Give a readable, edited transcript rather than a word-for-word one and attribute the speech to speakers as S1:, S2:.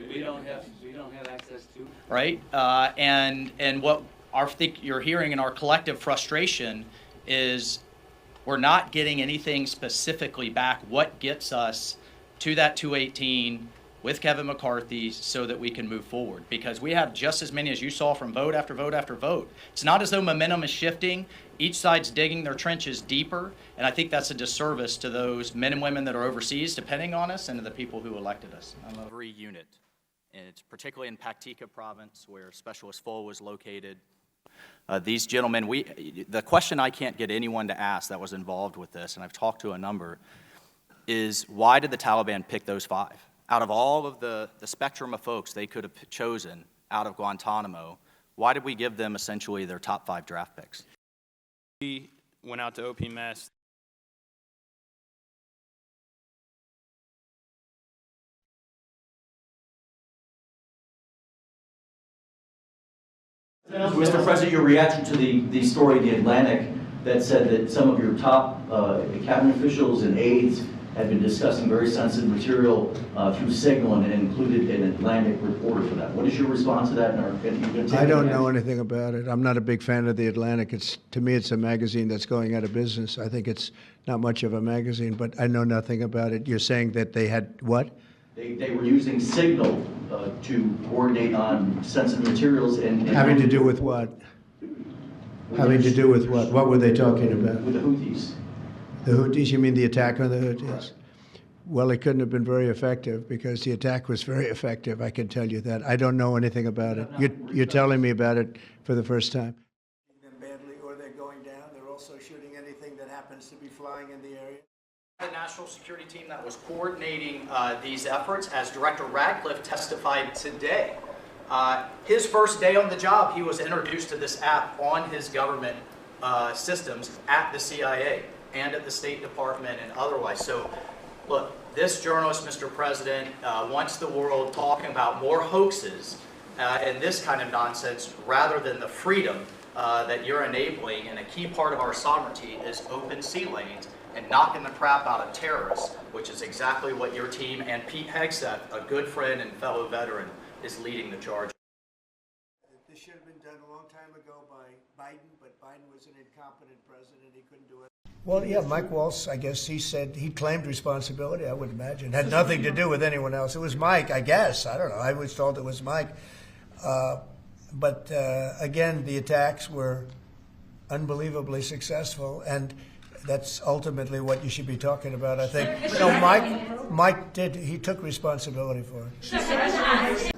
S1: we don't have access to.
S2: Right? And what I think you're hearing in our collective frustration is we're not getting anything specifically back. What gets us to that 218 with Kevin McCarthy so that we can move forward? Because we have just as many as you saw from vote after vote after vote. It's not as though momentum is shifting. Each side's digging their trenches deeper, and I think that's a disservice to those men and women that are overseas depending on us and to the people who elected us. Every unit, and it's particularly in Paktika province where Specialist Full was located. These gentlemen, the question I can't get anyone to ask that was involved with this, and I've talked to a number, is why did the Taliban pick those 5? Out of all of the spectrum of folks they could have chosen out of Guantanamo, why did we give them essentially their top 5 draft picks?
S3: We went out to OP-MES.
S4: Mr. President, your reaction to the story in The Atlantic that said that some of your top cabinet officials and aides had been discussing very sensitive material through Signal and included an Atlantic reporter for that. What is your response to that?
S5: I don't know anything about it. I'm not a big fan of The Atlantic. To me, it's a magazine that's going out of business. I think it's not much of a magazine, but I know nothing about it. You're saying that they had what?
S4: They were using Signal to coordinate on sensitive materials and
S5: having to do with what? Having to do with what? What were they talking about?
S4: With the Houthis.
S5: The Houthis? You mean the attack on the Houthis? Right. Well, it couldn't have been very effective because the attack was very effective. I can tell you that. I don't know anything about it. You're telling me about it for the first time. Them badly, or they're going down. They're also shooting anything that happens to be flying in the area.
S2: The national security team that was coordinating these efforts, as Director Radcliffe testified today. His first day on the job, he was introduced to this app on his government systems at the CIA and at the State Department and otherwise. So, look, this journalist, Mr. President, wants the world talking about more hoaxes and this kind of nonsense rather than the freedom that you're enabling. And a key part of our sovereignty is open sea lanes and knocking the crap out of terrorists, which is exactly what your team and Pete Hegseth, a good friend and fellow veteran, is leading the charge.
S5: This should have been done a long time ago by Biden, but Biden was an incompetent president. He couldn't do it. Well, yeah, Mike Waltz, I guess he said he claimed responsibility, I would imagine. Had nothing to do with anyone else. It was Mike, I guess. I don't know. I was told it was Mike. But again, the attacks were unbelievably successful, and that's ultimately what you should be talking about, I think. No, Mike did. He took responsibility for it.